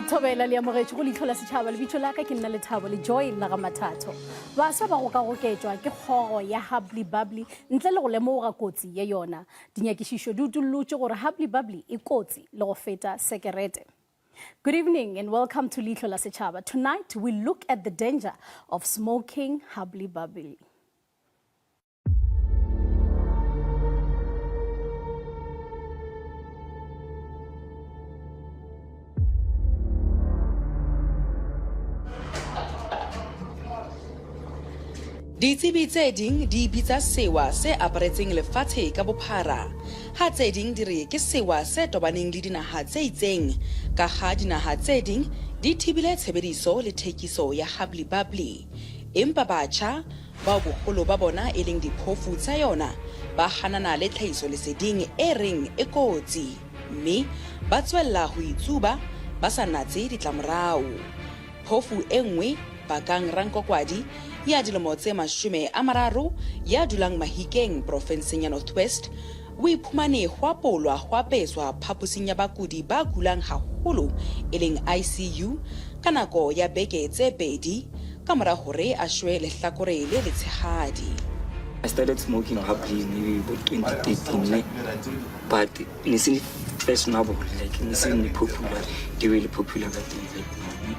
Thobela le amogetše go Leihlo La Sechaba le bitšo la ka ke nna Lethabo le Joy la ga Mathatho ba sa ba go ka goketšwa ke kgogo ya Hubbly Bubbly ntle le go lemoga kotsi ye yona dinyakišišo di utullotše gore Hubbly Bubbly e kotsi le go feta sekerete. Good evening and welcome to Leihlo La Sechaba. Tonight we look at the danger of smoking Hubbly Bubbly. Ditsebi tse ding di bitsa sewa se aparetseng lefatshe ka bophara ha tse ding di re ke sewa se tobaneng le dinaha tse itseng ka ha dinaha tse ding di thibile tshebediso le thekiso ya Hubbly Bubbly empa batjha ba bogolo ba bona e leng diphofu tsa yona ba hanana le tlhahiso leseding e reng e kotsi mme ba tswella ho itsuba ba sa natse ditlamorao phofu e nngwe bakang rankokwadi ya dilemo tse 30 ya dulang Mahikeng provinseng ya Northwest o iphumane hwa polwa hwa peswa phapusing ya bakudi ba kulang haholo e leng ICU ka nako ya beke tse pedi ka mora hore a shwe lehlakore le letshehadi. I started smoking Hubbly maybe about 2013, but it's fashionable, like it's popular, they really popular right now.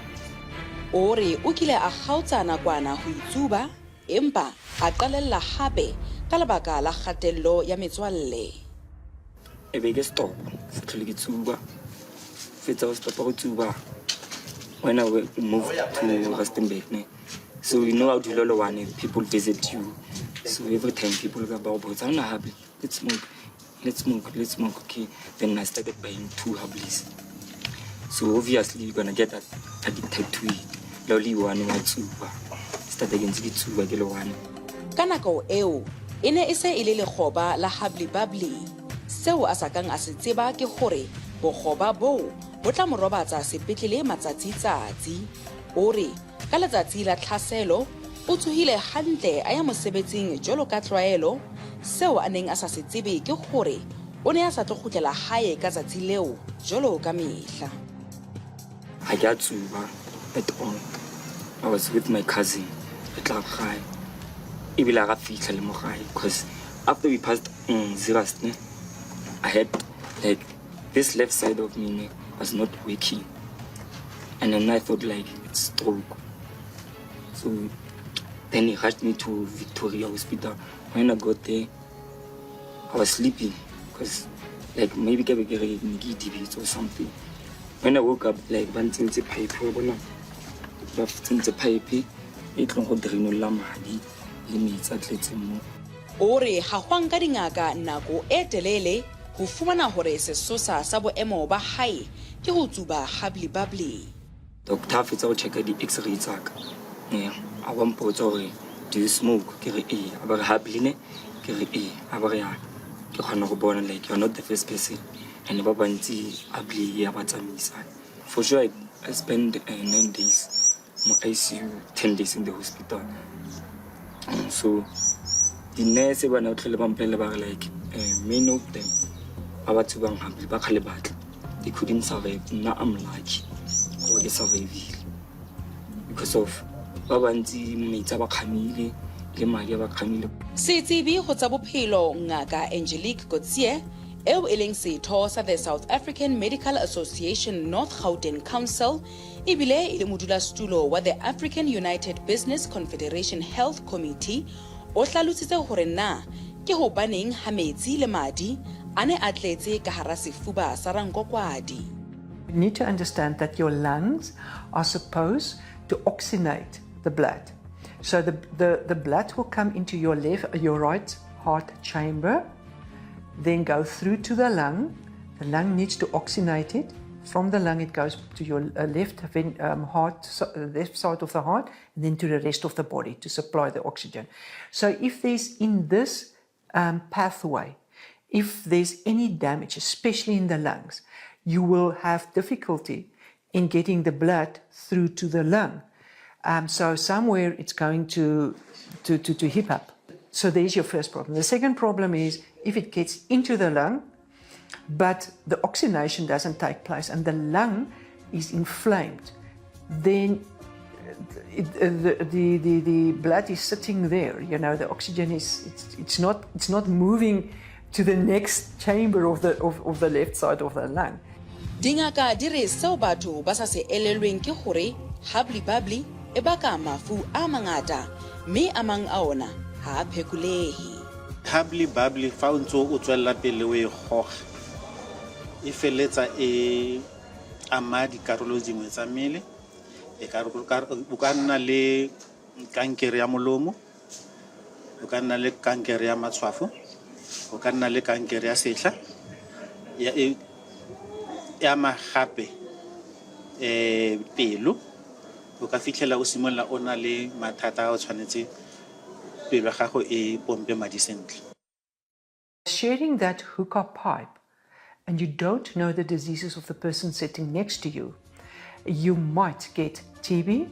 Ore o kile a kgaotsa nakwana ho itsuba empa a qalella hape ka lebaka la kgatello ya metswalle. E be ke stop tlhole ke tsuba fetsa go stop go tsuba when I moved to Rustenburg. So you know how to lolo one people visit you, so every time people go about I'm not happy, let's smoke, okay. Then I started buying 2 Hubblies, so obviously you're gonna get addicted to it. Loli one wa tsuba start against ke tsuba ke lo one ka nako eo ene e se ile lekgoba la Hubbly Bubbly seo a sakang a se tseba ke gore bokgoba bo tla mo robatsa sepetlele matsatsi ore ka letsatsi la tlhaselo o tsohile hantle a ya mosebetsing jolo ka tlwaelo seo a neng a sa se tsebe ke gore o ne a sa tlo khutlela hae ka tsatsi leo jolo ka mehla I got tsuba at all. I was with my cousin at Lagai. Because after we passed Ziras, I had like this left side of me was not working. And then I thought like it's stroke. So then he rushed me to Victoria Hospital. When I got there, I was sleeping because like maybe I get a or something. When I woke up, like one thing the pipe, the pipe, it long drino lamadi, limits at let's more. Ore ha hwanga dingaka nako e telele ho fumana hore sesosa sa boemo ba hae ke ho tsuba Hubbly Bubbly. Doctor fetsa go check the x-ray tsaka. Yeah, I want to do you smoke? Ke re e, a ba re Hubbly ne? Ke re e, a ba re ya. Ke khona go bona like you're not the first person. And ba bantsi Hubbly ya ba tsamisa. For sure I spent 9 days in ICU, 10 days in the hospital. So the nurse ba na tlhole ba mpela ba like many of them ba batho bang Hubbly ba khale batla. They couldn't survive. Now I'm lucky or they survived because of ba bantsi metsa ba khamile le madi ba khamile. Setsebi go tsa bophelo ngaka Angelique Kotsie eo e leng setho sa the South African Medical Association North Gauteng Council ebile e le modulasetulo wa the African United Business Confederation Health Committee o hlalositse hore na ke hobaneng ha metsi le madi ane a tletse ka hara sefuba sa rankokwadi. You need to understand that your lungs are supposed to oxygenate the blood. So the blood will come into your right heart chamber, then go through to the lung. The lung needs to oxygenate it. From the lung, it goes to your left side of the heart, and then to the rest of the body to supply the oxygen. So if there's in this pathway, if there's any damage, especially in the lungs, you will have difficulty in getting the blood through to the lung. So somewhere it's going to heap up. So there's your first problem. The second problem is if it gets into the lung, but the oxygenation doesn't take place and the lung is inflamed, then the blood is sitting there. You know, the oxygen it's not moving to the next chamber of the left side of the lung. Dingaka di re seo batho ba sa se elelweng ke gore habli e baka mafu a mangata mme a mang a ona ha a phekulehe. Habli fa o ntse o tswella pele o e goga e feletsa e ama dikarolo dingwe tsa mmele o ka nna le kankere ya molomo, o ka nna le kankere ya matshwafo, o ka nna le kankere ya setlha ya magape pelo o ka fitlhela o simolla o na le mathata a o tshwanetse pelo ga go e pompe madi sentle. Sharing that hookah pipe and you don't know the diseases of the person sitting next to you, you might get TB,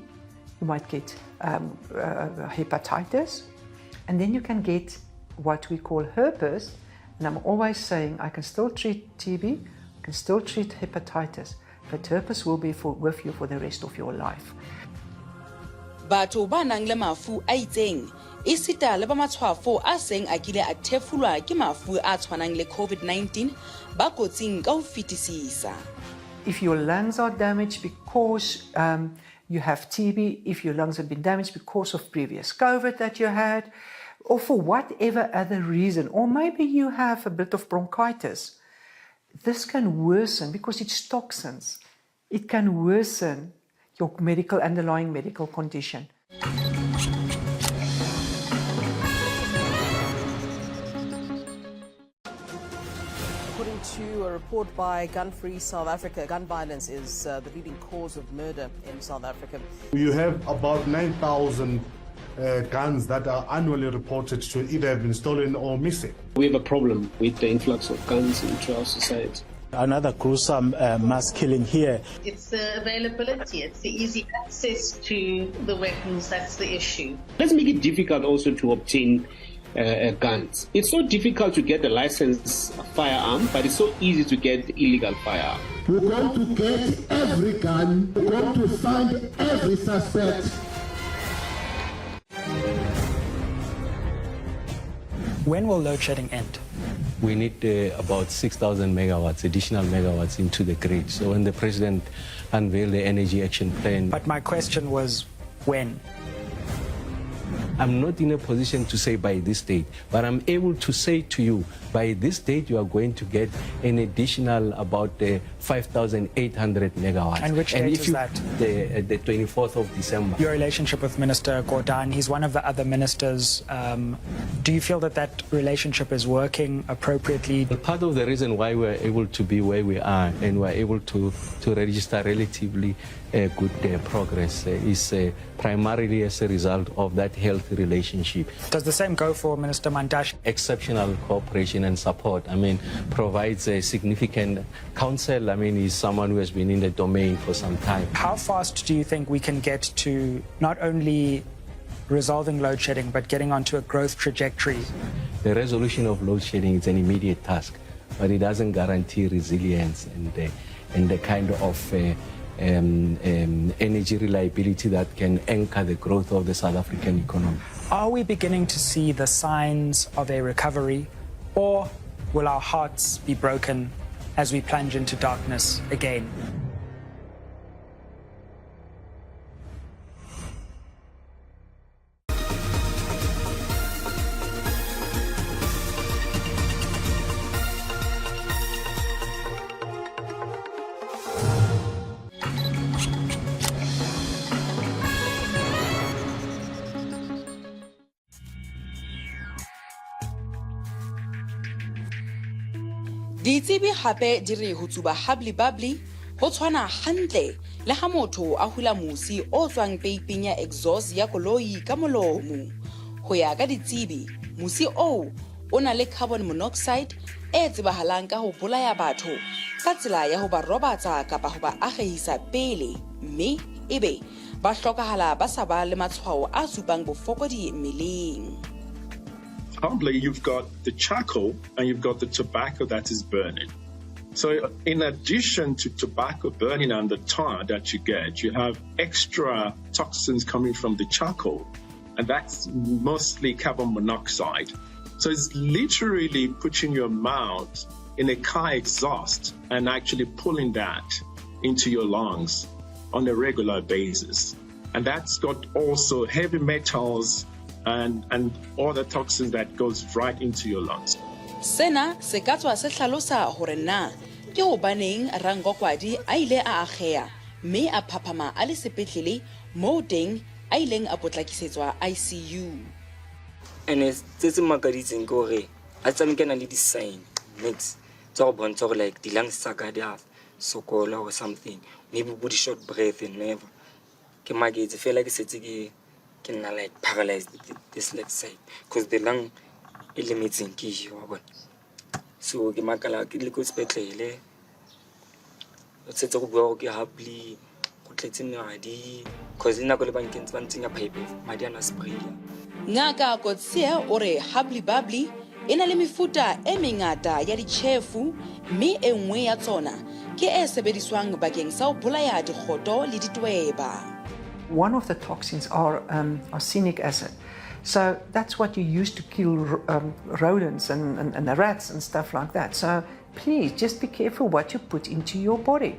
you might get hepatitis, and then you can get what we call herpes. And I'm always saying I can still treat TB, I can still treat hepatitis, but herpes will be with you for the rest of your life. Batho ba nang le mafu a itseng e sita le ba matshwafo a seng a kile a thefulwa ke mafu a tshwanang le COVID-19 ba kotsing ka ho fetisisa. If your lungs are damaged because you have TB, if your lungs have been damaged because of previous COVID that you had, or for whatever other reason, or maybe you have a bit of bronchitis, this can worsen because it's toxins. It can worsen your underlying medical condition. According to a report by Gun Free South Africa, gun violence is the leading cause of murder in South Africa. You have about 9,000 guns that are annually reported to either have been stolen or missing. We have a problem with the influx of guns into our society. Another gruesome mass killing here. It's the availability, it's the easy access to the weapons that's the issue. Let's make it difficult also to obtain guns. It's so difficult to get a licensed firearm, but it's so easy to get the illegal firearm. We're going to get every gun, we're going to find every suspect. When will load shedding end? We need about 6,000 megawatts, additional megawatts into the grid. So when the president unveiled the energy action plan. But my question was, when? I'm not in a position to say by this date, but I'm able to say to you, by this date you are going to get an additional about 5,800 megawatts. And which date is that? The 24th of December. Your relationship with Minister Gordhan, he's one of the other ministers. Do you feel that that relationship is working appropriately? Well, part of the reason why we're able to be where we are and we're able to register relatively good progress is primarily as a result of that healthy relationship. Does the same go for Minister Mantashe? Exceptional cooperation and support. I mean, provides a significant counsel. I mean, he's someone who has been in the domain for some time. How fast do you think we can get to not only resolving load shedding, but getting onto a growth trajectory? The resolution of load shedding is an immediate task, but it doesn't guarantee resilience and the kind of energy reliability that can anchor the growth of the South African economy. Are we beginning to see the signs of a recovery, or will our hearts be broken as we plunge into darkness again? Ditsebi hape di re ho tsuba habli ho tshwana hantle le ha motho a hula musi o tswang peiping ya exhaust ya koloi ka molomo. Ho ya ka ditsebi, musi o na le carbon monoxide e tsebahalang ka ho bolaya batho ka tsela ya ho ba robatsa kapa ho ba agehisa pele, mme ebe ba hlokahala ba sa ba le matshwao a supang bofokodi mmeleng. Humbly, you've got the charcoal and you've got the tobacco that is burning. So in addition to tobacco burning and the tar that you get, you have extra toxins coming from the charcoal, and that's mostly carbon monoxide. So it's literally putting your mouth in a car exhaust and actually pulling that into your lungs on a regular basis. And that's got also heavy metals and other toxins that goes right into your lungs. Sena se ka tswa se hlalosa hore na ke hobaneng Rangokwadi a ile a akgea mme a phaphama a le sepetlele moo teng a ileng a potlakisetswa ICU. And se se makaditseng ke hore a tsamekana le di-sign next tsa go bontsha gore like di-lungs tsa ka di a sokola or something, maybe body short breath and never ke magetse fela ke setse ke nna like paralyzed this left side because the lung e lemetseng ke wa bona. So ke makala ke le ko sepetlele o setse go bua go ke happily go tletse madi because ina go le bankeng tsa ntseng ya pipe madi ana spray. Ngaka Kotsie ore habli babli ena le mefuta e mengata ya ditjhefu mme e nngwe ya tsona ke e sebediswang bakeng sa ho bolaya dikgoto le ditweba. One of the toxins are arsenic acid. So that's what you use to kill rodents and rats and stuff like that. So please just be careful what you put into your body.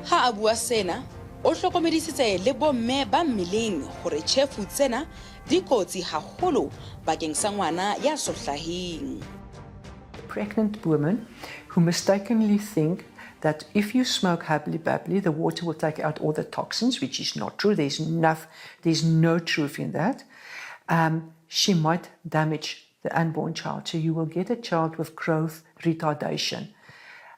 Ha abua sena o hlokomedisitse le bomme ba mmeleng hore tjhefu tsena di kotsi haholo bakeng sa ngwana ya sohlahing. Pregnant women who mistakenly think that if you smoke happily bubbly, the water will take out all the toxins, which is not true. There's no truth in that. She might damage the unborn child. So you will get a child with growth retardation.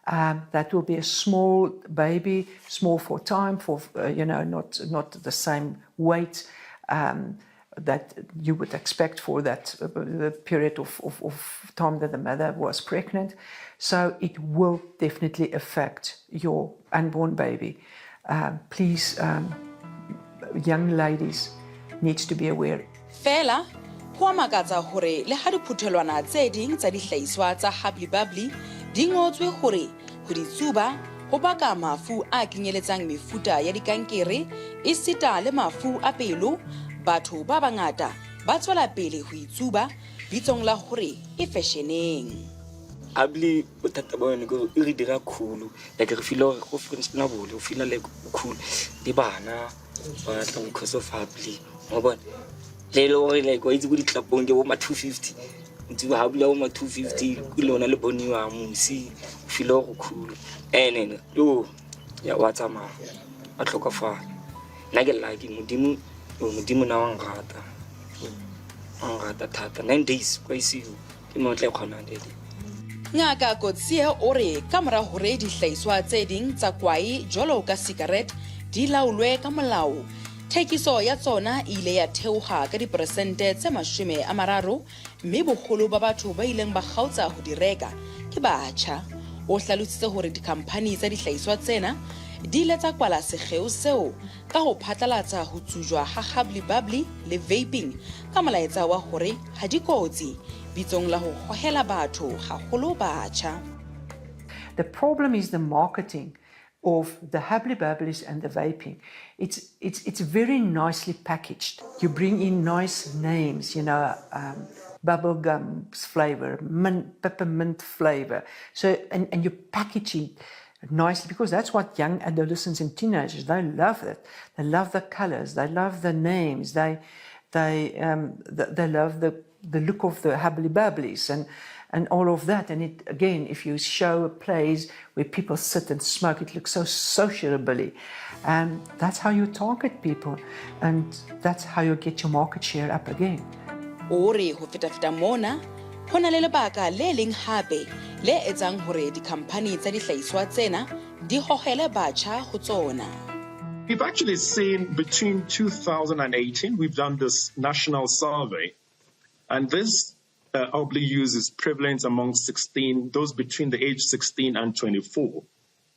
That will be a small baby, small for time, for not the same weight that you would expect for that the period of time that the mother was pregnant. So it will definitely affect your unborn baby. Please, young ladies, needs to be aware. Fela, ho makatsa hore le ha diphuthelwana tse ding tsa dihlahiswa tsa habli babli di ngotswe hore ho di tsuba ho baka mafu a kenyeletsang mefuta ya dikankere e sita le mafu a pelo. Batho ba bangata ba tswela pele ho itsuba bitsong la hore e fashioneng. Abli bothata ba yone go re dira cool like re feel gore go friends na bole o feel like cool di bana ba tla because of abli mo bona le lo re like go itse go ditlapong ke bo ma 250 ntse ba habula bo ma 250 ke lona le boniwa musi feel go cool ene yo ya watsama a tlhokafa nna ke like modimo na wa ngata thata 9 days kwa ICU ke mo tla khona dele. Ngaka Kotsie ore ka mora hore dihlahiswa tse ding tsa kwai jolo ka cigarette di laolwe ka molao, thekiso ya tsona ile ya theoha ka diperesente tse 30 mme bogolo ba batho ba ileng ba kgautsa ho di reka ke batjha. O hlalositse hore dikhamphani tsa dihlahiswa tsena di ile tsa kwala segeo seo ka ho phatlalatsa ho tsujwa ha habli babli le vaping ka molaetsa wa hore ha di kotsi bitsong la ho hohela batho haholo batjha. The problem is the marketing of the habli bablis and the vaping. It's very nicely packaged. You bring in nice names, bubblegum flavor, peppermint flavor. So and you package it nicely because that's what young adolescents and teenagers, they love it. They love the colors, they love the names, they love the look of the habli bablis and all of that. And it again, if you show a place where people sit and smoke, it looks so sociably. And that's how you target people, and that's how you get your market share up again. Ore ho feta mona hona le lebaka le leng hape le etsang hore dikhamphani tsa dihlahiswa tsena di hohele batjha ho tsona. We've actually seen between 2018, we've done this national survey, and this obli use is prevalent among those between the age 16 and 24.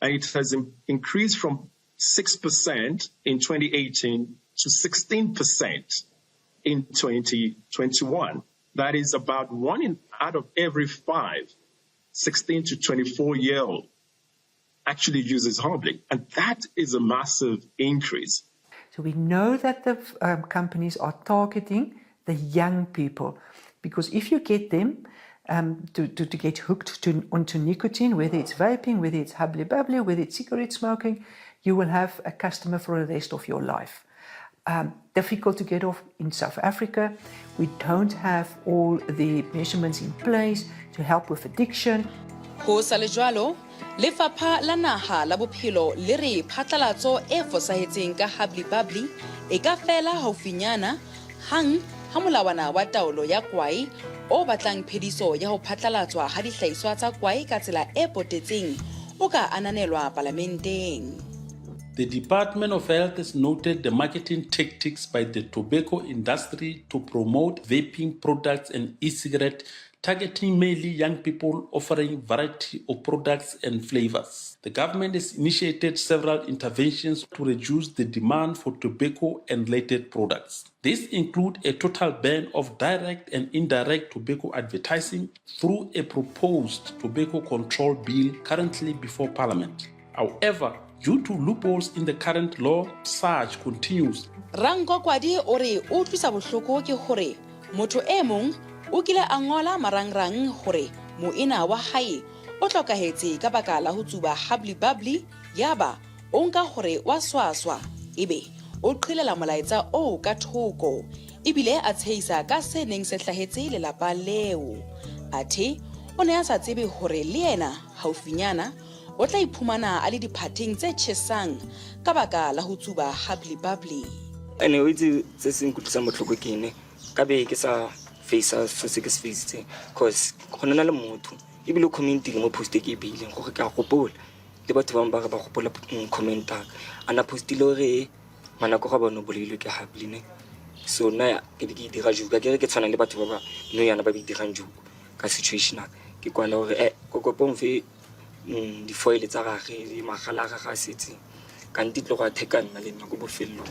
And it has increased from 6% in 2018 to 16% in 2021. That is about 1 out of every 5 16 to 24-year-old actually uses hardly. And that is a massive increase. So we know that the companies are targeting the young people, because if you get them to get hooked onto nicotine, whether it's vaping, whether it's hubbly-bubbly, whether it's cigarette smoking, you will have a customer for the rest of your life. Difficult to get off in South Africa. We don't have all the measurements in place to help with addiction. Ho sa le jwalo, Lefapha la Naha la Bophelo le re phatlalatso e fosahetseng ka hubbly-bubbly e ka fela haufinyana hang ha molawana wa taolo ya kwai o batlang phediso ya ho phatlalatswa ha dihlahiswa tsa kwai ka tsela e potetseng o ka ananelwa parlamenteng. The Department of Health has noted the marketing tactics by the tobacco industry to promote vaping products and e-cigarette, targeting mainly young people, offering variety of products and flavors. The government has initiated several interventions to reduce the demand for tobacco and related products. These include a total ban of direct and indirect tobacco advertising through a proposed tobacco control bill currently before Parliament. However, due to loopholes in the current law, search continues. Ranko Kwadi ore utlwisa bohloko ke hore motho e mong o kile a ngola marangrang hore moena wa hae o tlokahetse ka baka la ho tsuba hubbly-bubbly, yaba o nka hore wa swaswa ebe o qhilela molaetsa o ka thoko ebile a tshehisa ka se neng se hlahetse lelapa leo. Athe o ne a sa tsebe hore le yena haufinyana o tla iphumana a le diphatheng tse tjhesang ka baka la ho tsuba hubbly-bubbly. Ene o itse se se nkutlisa motlhoko ke ne ka be ke sa face so se ke se face cause go nna le motho ebile community le mo post ke bileng gore ka gopola le batho ba ba gopola commenta ana postile hore manako ga bona bolelo ke hubbly ne so na ke di dira juga ke re ke tshwana le batho ba ba no yana ba bi dirang juga ka situation ke kwana hore go kopomfe di foil tsa gage di magala ga ga setse ka ntitlo go athekana le nna go bofello.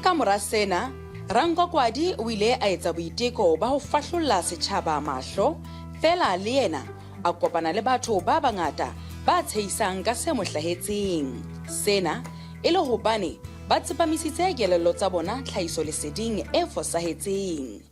Ka mora sena Ranko Kwadi o ile a etsa boiteko ba ho fahlolla setjhaba mahlo fela le yena a kopana le batho ba bangata ba tsheisang ka se mo hlahetseng. Sena e le hobane ba tsepamisitse kelello tsa bona tlhahiso leseding e fosahetseng.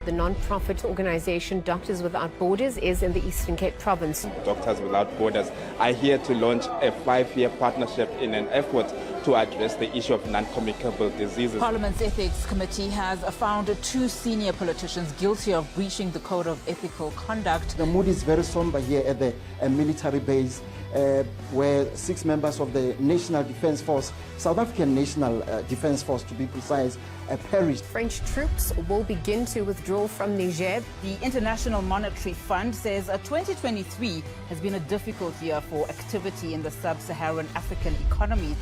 The non-profit organization Doctors Without Borders is in the Eastern Cape province. Doctors Without Borders are here to launch a 5-year partnership in an effort to address the issue of non-communicable diseases. Parliament's Ethics Committee has found 2 senior politicians guilty of breaching the Code of Ethical Conduct. The mood is very somber here at the military base, where 6 members of the National Defence Force, South African National Defence Force to be precise, perished. French troops will begin to withdraw from Niger. The International Monetary Fund says 2023 has been a difficult year for activity in the sub-Saharan African economy.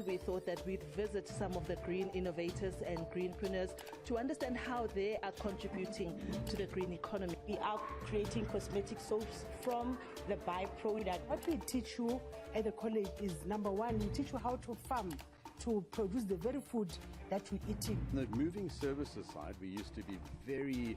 We thought that we'd visit some of the green innovators and greenpreneurs to understand how they are contributing to the green economy. We are creating cosmetic soaps from the byproduct. What we teach you at the college is, number one, we teach you how to farm to produce the very food that we're eating. On the moving services side, we used to be very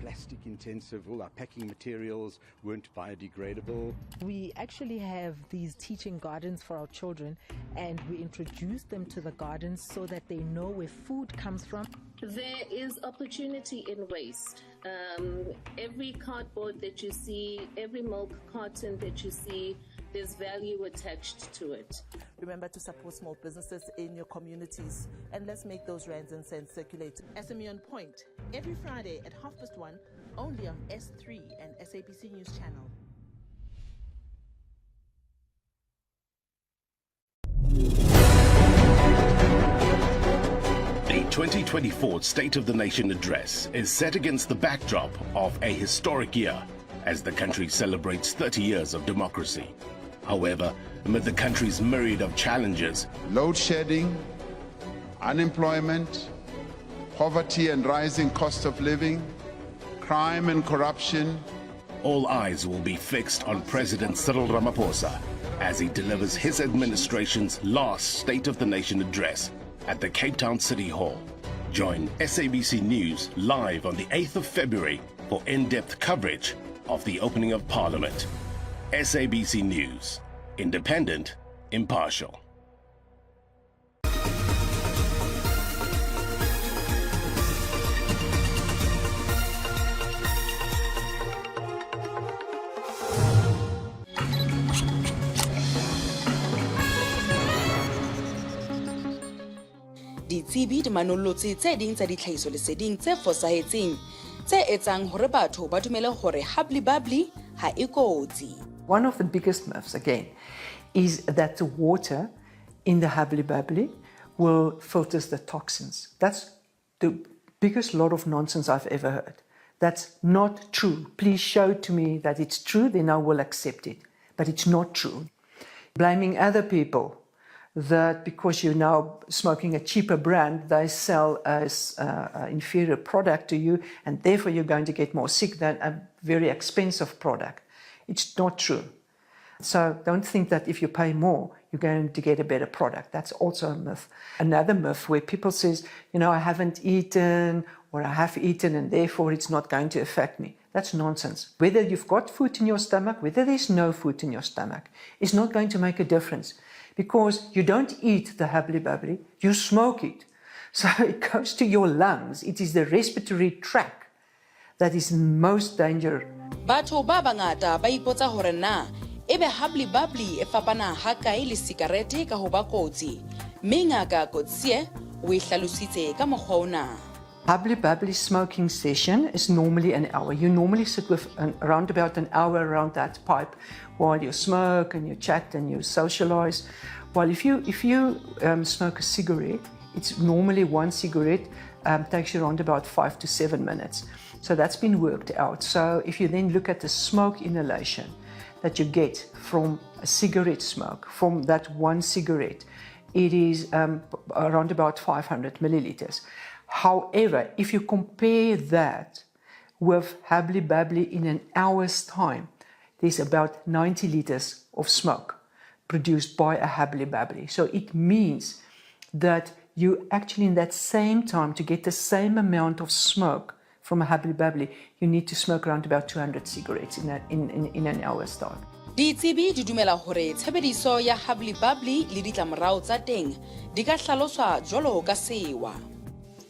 plastic intensive. All our packing materials weren't biodegradable. We actually have these teaching gardens for our children, and we introduce them to the gardens so that they know where food comes from. There is opportunity in waste. Every cardboard that you see, every milk carton that you see, there's value attached to it. Remember to support small businesses in your communities, and let's make those rands and cents circulate. SME on Point, every Friday at 1:30, only on S3 and SABC News Channel. The 2024 State of the Nation address is set against the backdrop of a historic year as the country celebrates 30 years of democracy. However, amid the country's myriad of challenges. Load shedding, unemployment, poverty and rising cost of living, crime and corruption. All eyes will be fixed on President Cyril Ramaphosa as he delivers his administration's last State of the Nation address at the Cape Town City Hall. Join SABC News live on the 8th of February for in-depth coverage of the opening of Parliament. SABC News, independent, impartial. Ditsebi di manolotse tse ding tsa ditlhahiso leseding tse fosahetseng tse etsang hore batho ba dumele hore habli-babli ha e kotsi. One of the biggest myths, again, is that the water in the habli-babli will filter the toxins. That's the biggest lot of nonsense I've ever heard. That's not true. Please show to me that it's true, then I will accept it. But it's not true. Blaming other people that because you're now smoking a cheaper brand, they sell as an inferior product to you, and therefore you're going to get more sick than a very expensive product. It's not true. So don't think that if you pay more, you're going to get a better product. That's also a myth. Another myth where people says, you know, I haven't eaten or I have eaten and therefore it's not going to affect me. That's nonsense. Whether you've got food in your stomach, whether there's no food in your stomach, is not going to make a difference. Because you don't eat the habli-babli, you smoke it. So it goes to your lungs. It is the respiratory tract that is most dangerous. Batho ba bangata ba ipotsa hore na ebe habli-babli e fapana ha kae le sigarete ka ho ba kotsi. Mme ngaka Kotsie o e hlalositse ka mokgwa ona. Habli-babli smoking session is normally an hour. You normally sit with around about an hour around that pipe while you smoke and you chat and you socialize. While if you smoke a cigarette, it's normally one cigarette takes you around about 5 to 7 minutes. So that's been worked out. So if you then look at the smoke inhalation that you get from a cigarette smoke, from that one cigarette, it is around about 500 milliliters. However, if you compare that with habli-babli in an hour's time, there's about 90 liters of smoke produced by a habli-babli. So it means that you actually in that same time, to get the same amount of smoke from a habli-babli, you need to smoke around about 200 cigarettes in an hour's time. Ditsebi di dumela hore tshebediso ya habli-babli le ditlamorao tsa teng di ka hlaloswa jwalo ka sewa.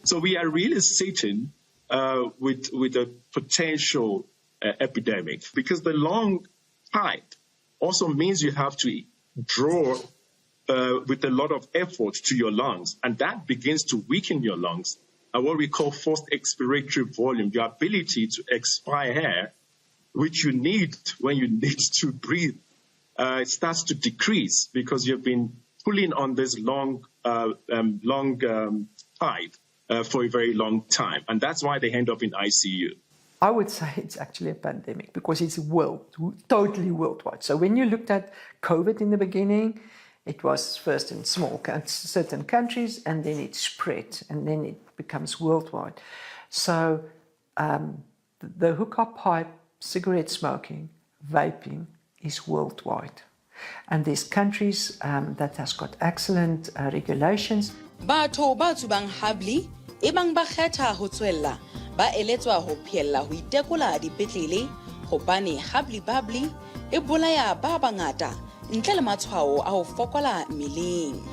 So we are really sitting with a potential epidemic, because the long pipe also means you have to draw with a lot of effort to your lungs, and that begins to weaken your lungs, and what we call forced expiratory volume, your ability to expire air, which you need when you need to breathe, it starts to decrease because you've been pulling on this long pipe for a very long time, and that's why they end up in ICU. I would say it's actually a pandemic because it's totally worldwide. So when you looked at COVID in the beginning, it was first in certain countries, and then it spread, and then it becomes worldwide. So the hookah pipe, cigarette smoking, vaping is worldwide. And there's countries that has got excellent regulations. Batho ba tsubang habli e bang ba kgetha ho tswella ba eletswa ho phiella ho itekola dipetlele hobane habli-babli e bolaya ba bangata ntle le matshwao a ho fokola mmeleng.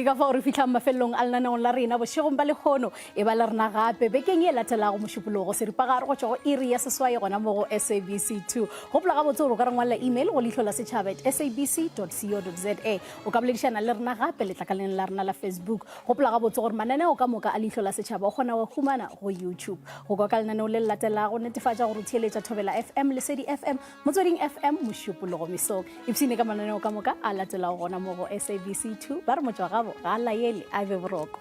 ke ka fa re fitla mafellong a lenaneong la rena bošegong ba lekgono e ba le rena gape bekeng e latelago mošupologo seripagare go tšwa go iri ya seswai gona mo go SABC2 gopola gabotse gore o ka re ngwalela email go leihlo la setšhaba @sabc.co.za o ka boledišana le rena gape letlakaleng la rena la Facebook gopola gabotse gore mananeo ka moka a leihlo la setšhaba o kgona go humana go YouTube go kwa ka lenaneo le latelago netefatša gore o theeletša Thobela FM le Sedi FM motsweding FM mošupologo mesong ipsine ka mananeo ka moka a latelago gona mo go SABC2 ba re motšwa gabo ga la yele a be boroko.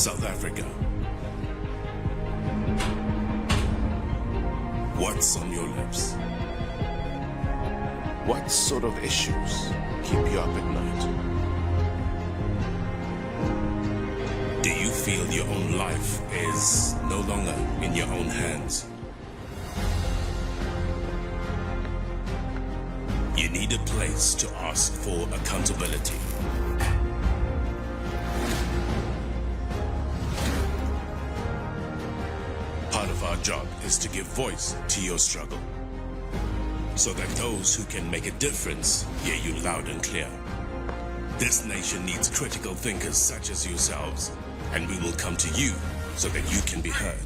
South Africa. What's on your lips? What sort of issues keep you up at night? Do you feel your own life is no longer in your own hands? You need a place to ask for accountability. Part of our job is to give voice to your struggle, so that those who can make a difference hear you loud and clear. This nation needs critical thinkers such as yourselves, and we will come to you so that you can be heard.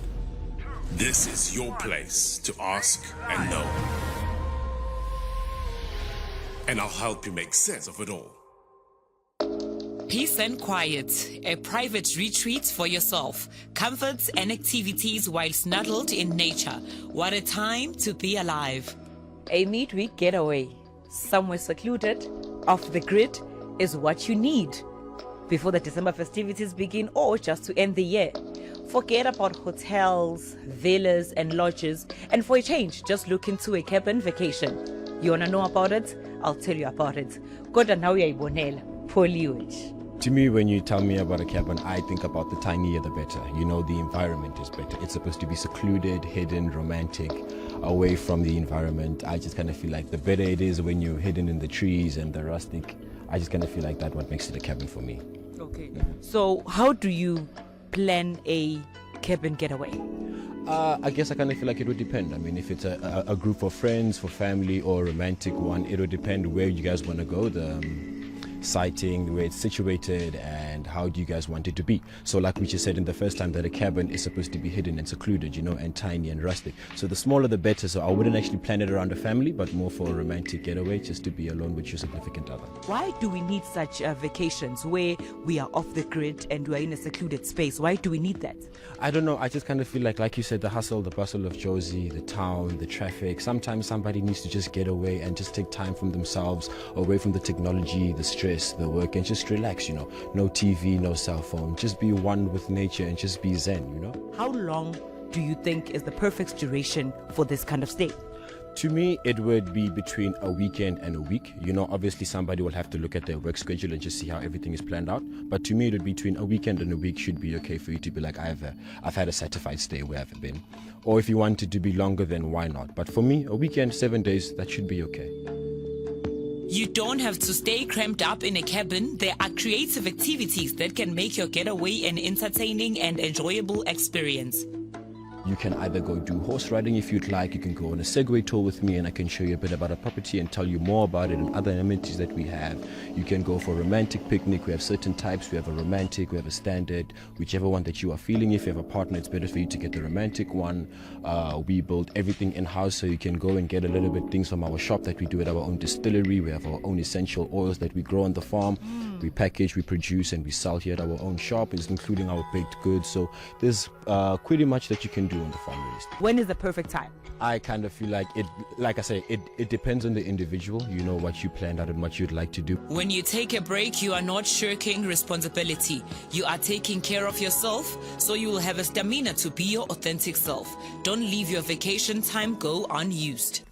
This is your place to ask and know. And I'll help you make sense of it all. Peace and quiet, a private retreat for yourself. Comforts and activities while snuggled in nature. What a time to be alive. A midweek getaway, somewhere secluded, off the grid, is what you need before the December festivities begin or just to end the year. Forget about hotels, villas and lodges, and for a change, just look into a cabin vacation. You wanna know about it? I'll tell you about it. Kodwa nawe uyayibonela, Poliwich. To me, when you tell me about a cabin, I think about the tinier the better. You know, the environment is better. It's supposed to be secluded, hidden, romantic, away from the environment. I just kind of feel like the better it is when you're hidden in the trees and the rustic. I just kind of feel like that what makes it a cabin for me. Okay. So how do you plan a cabin getaway? I guess I kind of feel like it would depend. I mean, if it's a group of friends, for family, or a romantic one, it would depend where you guys want to go, the sighting, where it's situated, and how do you guys want it to be. So like we just said in the first time, that a cabin is supposed to be hidden and secluded, you know, and tiny and rustic. So the smaller the better. So I wouldn't actually plan it around a family, but more for a romantic getaway, just to be alone with your significant other. Why do we need such vacations where we are off the grid and we are in a secluded space? Why do we need that? I don't know. I just kind of feel like you said, the hustle, the bustle of Josie, the town, the traffic. Sometimes somebody needs to just get away and just take time from themselves, away from the technology, the stress, the work, and just relax, you know. No TV, no cell phone. Just be one with nature and just be zen, you know. How long do you think is the perfect duration for this kind of stay? To me, it would be between a weekend and a week. You know, obviously somebody will have to look at their work schedule and just see how everything is planned out. But to me, it would be between a weekend and a week should be okay for you to be like, I've had a certified stay where I've been. Or if you want it to be longer, then why not? But for me, a weekend, 7 days, that should be okay. You don't have to stay cramped up in a cabin. There are creative activities that can make your getaway an entertaining and enjoyable experience. You can either go do horse riding if you'd like. You can go on a Segway tour with me and I can show you a bit about a property and tell you more about it and other amenities that we have. You can go for a romantic picnic. We have certain types. We have a romantic, we have a standard, whichever one that you are feeling. If you have a partner, it's better for you to get the romantic one. We build everything in-house, so you can go and get a little bit things from our shop that we do at our own distillery. We have our own essential oils that we grow on the farm. We package, we produce, and we sell here at our own shop, including our baked goods. So there's pretty much that you can do on the farm raised. When is the perfect time? I kind of feel like it, like I say, it depends on the individual. You know what you planned out and what you'd like to do. When you take a break, you are not shirking responsibility. You are taking care of yourself, so you will have a stamina to be your authentic self. Don't leave your vacation time go unused.